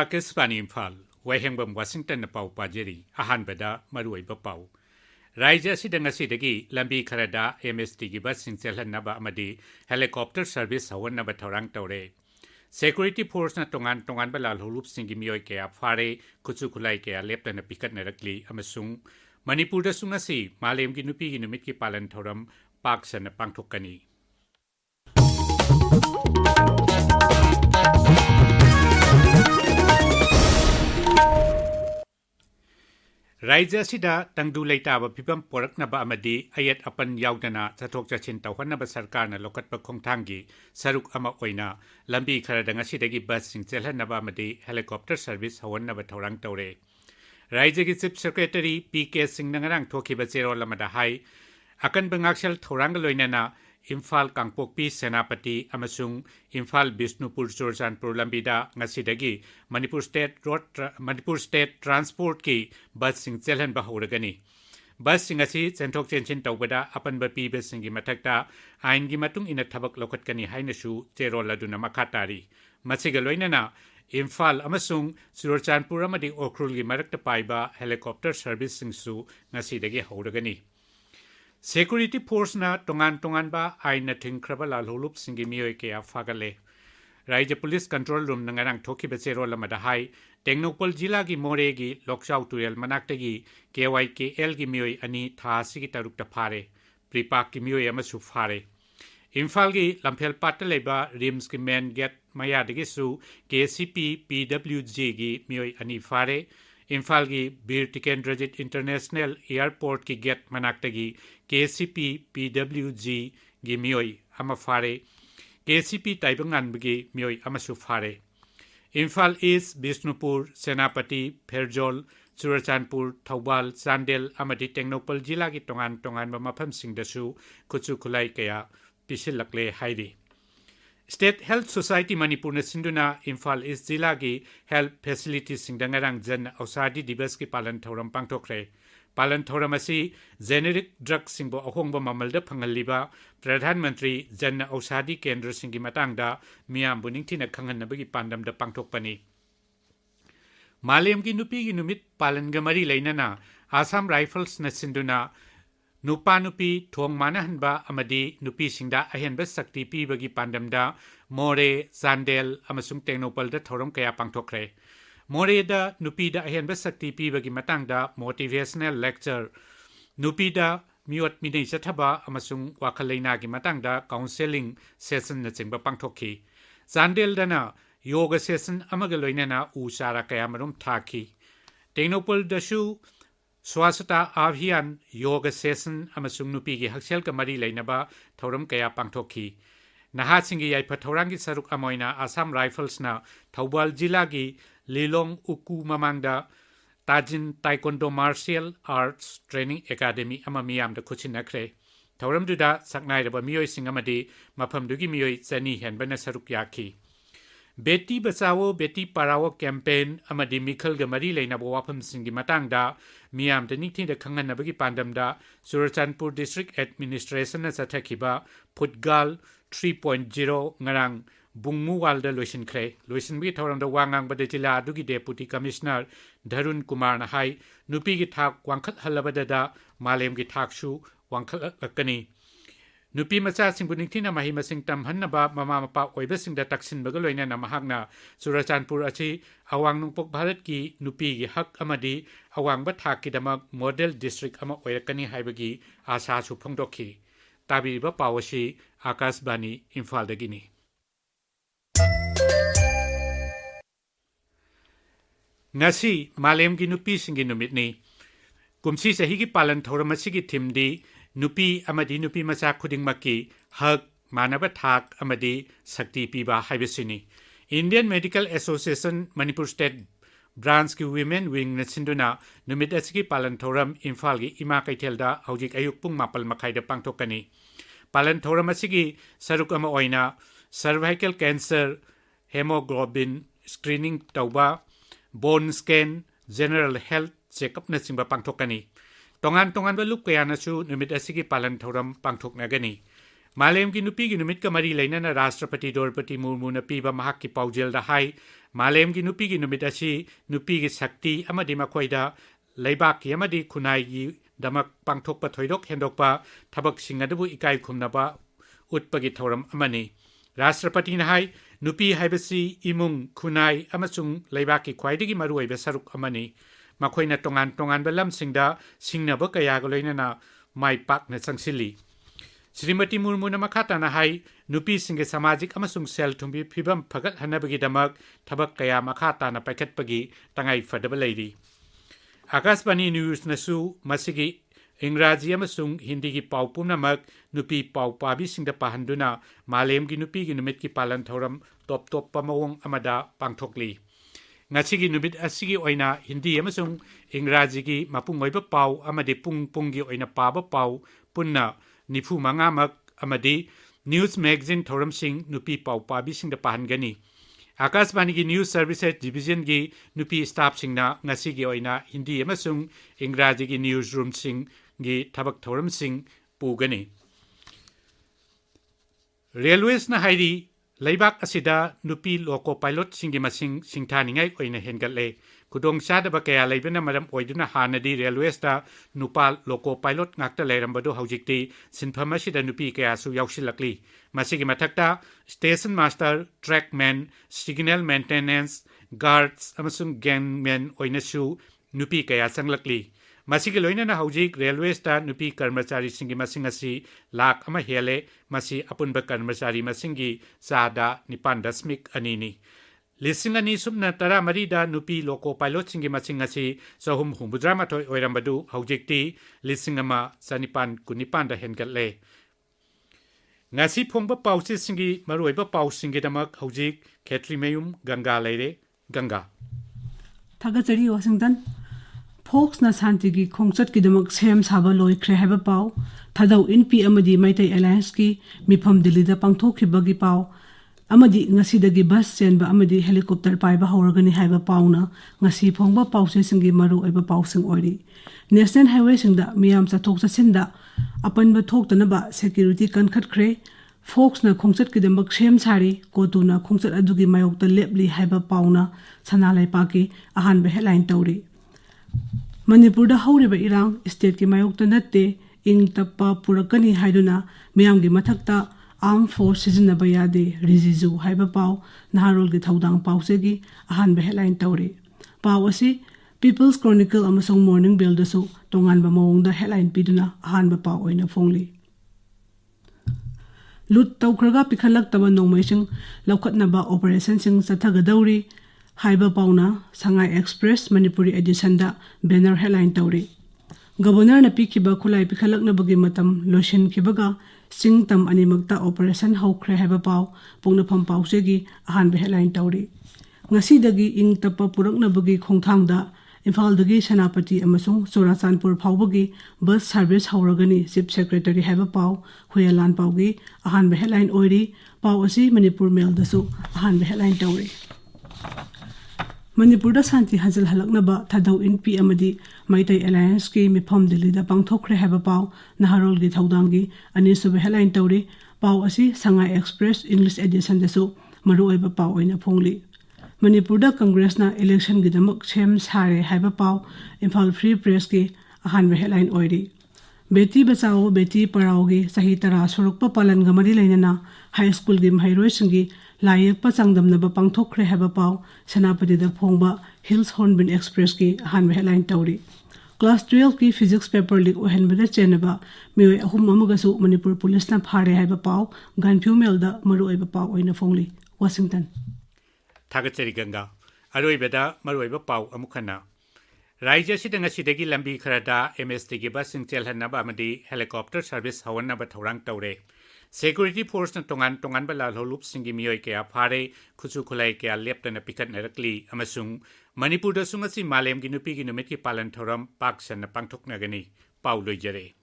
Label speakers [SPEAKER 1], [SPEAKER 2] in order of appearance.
[SPEAKER 1] Akespan Imphal, Wahengbam Washington Pau Pajeri, Ahan Beda, Marui Bapau. Raja Sidangasi, Lambi Karada, MST Gibas Sincel Naba Amadi, Helicopter Service Hawan Naba Torang Tore. Security Force na Tongan Balal Hulup Singimio Kea, Fare, Kutsukulai Kea, left and a picket Nerakli, Amasung, Manipur Sungasi, Malem Ginupi Hinumiki Palan Toram, Parks and a Pangtokani. Raja Sida Tangdu Laitaba Pipam Porak Naba Amadi, Ayat Apan Yaudana, Tatok Jachin Tawanaba Sarkana, Lokat Pakongtangi, Saruk Ama Oina, Lambi Karadangasidagi Bus Sincel Naba Amadi, Helicopter Service, Hawan Naba Torang Tore. Raja Gitsip Secretary P.K. Singnangarang Toki Bazero Lamada Hai, Akan Bangakshal Torangaloinana, Imphal Kangpokpi Senapati Amasung Imphal Bishnupur Jorjanpur Lambida Ngasidagi Manipur State Transport Ki Bus Sing Chelhan Bahuragani Bus Singasi Sentok Chenchin Tawada Apan Bapi Besingi Matakta Ain Gimatung in a Tabak Lokatkani Hainashu Cherola Duna Makatari Masigaloinana Imphal Amasung Surjanpur Amadi Okrulgi Marakta Paiba Helicopter Service Singsu Ngasidagi Hauragani Security Force na tongan ba ay nating krabala lulup singi miyoy kaya fagale. Raja Police Control Room nangarang toki besero lamadahay, Tengnopol Jila gi more gi Lokshaw Turel Manaktagi, KYKL gi miyoy ani thasigi tarukta pare, Pripak gi miyoy amasu fare. Imphal gi Lampel Pataleba Rims gi men get mayadagi su KCP PWG gi miyoy ani fare, Imphal gi Bir Tikendrajit International Airport ki get manaktagi KCP PWG gi miyoy ama fare KCP Taibangan gi miyoy ama su fare Imphal East Bishnupur Senapati Pherjol Surachanpur Thawbal Sandel amadi Tengnopal Jila gi tongan ba mafam singdasu kutsu kulai kaya pisilakle hairi State Health Society Manipur na sinduna Imphal East Jila gi health facilities singdangarang jan ausadi divas ki palan thoram pangthokre Palan thoram asi generic drug singbo ahongba mamalda phangalliba Pradhan Mantri jan ausadi kendra singi matangda miyam buningthina khanghanabagi pandamda pangthokpani Malem gi nupi gi numit palan ga mari leinana Assam Rifles na sinduna Nupa nupi thong manahanba amadi nupi singda ahenba sakti pi bagi pandamda More Sandel amasung Tengnopal da thoram kaya pangthokre More da nupi da ahenba sakti pi bagi matangda motivational lecture nupi da miot minei chathaba amasung wakhalaina gi matangda counseling session na chingba pangthokhi Sandel dana yoga session amaga loinana usara kaya marum thaki Tengnopal da shu Swasata Abhiyan Yoga Session amasung nupi gi haksel kamari leinaba thoram kaya pangthokhi naha singi yaipa thorangi saruk amoina Assam Rifles na Thawbal Jila gi Lilong Uku mamangda Tajin Taekwondo Martial Arts Training Academy amamiyam da khuchinakre thoram duda saknai raba miyoy singamadi mafam dugi miyoy chani henbana saruk yakhi Beti Bachao Beti Parao campaign amadi Mikhal Gamari Leina Wapam Singi Matangda Miam the Niti the Kanganabagi Pandamda Surachanpur District Administration as Atakiba Putgal 3.0 Ngarang Bungmu Walda Luisin Kre Luisin Bit around the Wangang Badetila Dugi Deputy Commissioner Darun Kumar Nahai Nupi Gitak Wankat Halabadada Malem Gitakshu Wankat Lakani Nupi macha singbuningthina mahi masing tamhanaba mama mapa oibasingda taksin bagaloina na mahakna Surachanpur achi awang nungpok Bharat ki nupi gi hak amadi awang bathak ki damak model district ama oirakani haibagi asa su phongdokhi tabiriba pawasi Akashbani Imphal dagini Ngasi malem gi nupi singi numitni kumsi sahi gi palan thoramasi gi thimdi Nupi amadi nupi macha khuding maki hak manaba thak amadi sakti piba haibesini Indian Medical Association Manipur State Branch ki Women Wing na sinduna numit asigi palan thoram Imphal gi ima kaithelda hojik ayuk pung mapal makhai da pangthokani palan thoram asigi saruk ama oina cervical cancer hemoglobin screening tauba bone scan general health checkup na simba pangthokani Tongan ba lup kaya na su numit asigi palan thoram pangthok na gani. Malemgi Nupigi Numit Mari Lena Rastrapati Dorpati Murmuna Piba Mahaki Paujel the High, Malemgi Nupigi Numitashi, Nupigi Sakti, Amadi Makoida, Laibaki Amadi Kunai, Damak Pangtokpa Toidok Hendokpa, Tabak Singadabu Ikai Kumnaba, Utpagi Toram Amani. Rastrapati Nahai, Nupi Haibasi, Imung, Kunai, Amasung, Laibaki Kwaidigi Marui Besaruk Amani, Makoina Tongan Tongan Belam Singda, Singnaba Kayagolena, Mai Pak Nesangsili. Srimati Murmuna Makata Nahai, Nupi Singe Samajik Amasung Sel Tumbi Pibam Pagat Hanabagi Damak, Tabak Kaya Makata na Paket Pagi, Tangai Fadaba Lady. Akasbani News Nasu, Masigi, Ingraji Amasung, Hindi Pau Punamak, Nupi Pau Pabi Singda Pahanduna, Malem Ginupi Ginumit Palan Toram, Top Pamawong Amada, Pangtokli. Ngasigi Nubit Asigi Oina, Hindi Amasung, Ingraji Gi Mapungoiba Pau, Amadi Pung Pungi Oina Paba Pau, Punna, Nifu Mangamak, Amadi, News Magazine Toram Sing, Nupi Pau Pabi Sing the Pahangani. Akasbani gi News Services Division gi Nupi Staff Sing na Ngasigi Oina, Hindi Amasung, Ingraji gi Newsroom Sing gi Tabak Toram Sing, Pugani. Railways na Haidi, Laibak Asida, Nupi Loco Pilot Singi Masing, Singtaningai Oina Hengale. Kudong Sadaba Kaya Labina Madam Oiduna Hanadi Railways da Nupal Loco Pilot Nakta Lerambado Haujikti, Sinpamashida Nupi Kaya Su Yaushilakli. Masigi Matakta, Station Master, Trackman, Signal Maintenance, Guards, Amasung Gangmen Oinasu, Nupi Kaya Sanglakli. Masigi Loina na Haujik Railways da Nupi Karmachari Singi Masingasi, Lak Ama Hele, Masi Apunba Karmachari Masingi, Sada Nipanda Smik Anini. Lisingani Subna Tara Marida Nupi Loco Pilot Singi Masingasi, Sahum Humbudramato Oirambadu, Haujikti, Lisingama, Sanipan Kunipanda Hengale. Ngasi Pongba Pausi Singi, Marueba Paus Singi Damak, Haujik, Kshetrimayum, Ganga Lady, Ganga.
[SPEAKER 2] Tagatari Washington. Folks na Santigi Kongsat Kidamak Sam Sabaloi Krehaba Pau, Tadau in P. Amadi Maite Alliance ki, Mipam Dilida Pangtoki Bagi Pau, Amadi Ngasidagi Bus Senba Amadi Helicopter Paiba Horgani Haiba Pauna, Ngasi Pongba Pauses Singi Maru Eba Pausing Ori. National Highway Singda, Miam Satok Sinda, Upon Batok Tanaba, Security Kankat Kre, Folks na Kongsat Kidamak Sam Sari, Kotuna Kongsat Adugi Mayok the Lepli Haiba Pauna, Sanalai Paki, Ahan Beheline Tauri. Manipur Horiba Irang, State ki Mayokta Nate, Ing Tapa Purakani Haiduna, Miamgi Matakta, Armed Forces in Nabayade, Rizizu, Haiba Pau, Naharol Gitaudang Pausegi, Ahan Beheline Tauri. Pawasi, People's Chronicle Amasong Morning Buildersu, Tongan Bamong the headline Piduna, Ahan Bapau in a Fongli. Lut Taukraga Pikalak Taba Nomation, Laukat Naba Operation Sing Satagadauri, Haiba Pauna, Sangai Express, Manipuri Edition da, Banner Headline Tauri. Governor na Pikiba Kulai Pikalak na Bagimatam, Loshin Kibaga, Sing Tam Animagta Operation Hawkre Haiba Pau, Pongna Pampau Segi, Ahan Be Headline Tauri. Ngasidagi Ing Tapa Purak na Bagi Kongtang da, Imphal dagi Sanapati Amasung, Sorasanpur Paubagi, Bus Service Hauragani, Chief Secretary Haiba Pau, Huyalan Paugi, Ahan Be Headline Oiri, Pau Asi Manipur Mail dasu, Ahan Be Headline Tauri. Manipur da Santi Hazal Halaknaba, Tadau in P. Amadi, Maite Alliance ki Mipom Dilida Pangtokre Haiba Pau, Naharol Gitaudangi, Anisu Beheline Tauri, Pau Asi, Sangai Express, English Edition dasu, Maru Eba Pau in a Pongli. Manipur da Congress na election Gidamak Chem Sare Haiba Pau, Imphal Free Press ki, Ahan Beheline Oiri. Beti Basao, Beti Paraugi, Sahitara, Surukpa Palan Gamari Lainana, High School Gim Hairoisingi, Layak Pasangdam na Bapangtokre Haiba Pau, Sanapati da Pongba, Hills Hornbin Express ki, Ahan Beheline Tauri. Class 12 ki Physics Paper League Ohen Bada Chenaba, Miwe Ahum Amagasu, Manipur Police na Phare Haiba Pau, Ganpyu Melda, Maru Eba Pau Oina Fongli, Washington.
[SPEAKER 1] Tagatari Ganga, Aroibeda, Marueba Pau, Amukana. Raija Sidanga Sidagi Lambi Karada, MST Gibas in Chelhanaba Amadi, Helicopter Service Hawanaba Torang Taure. Security Force na Tongan Bala Holup Singi Mioy Kea Pare, Kusu Kulai Kea Lepta na Pikat Nerakli, Amasung, Manipur da Sungasi Malem Ginupi Ginumiti Palan Toram, Paksan na Pangtok Nagani, Pau Lujere.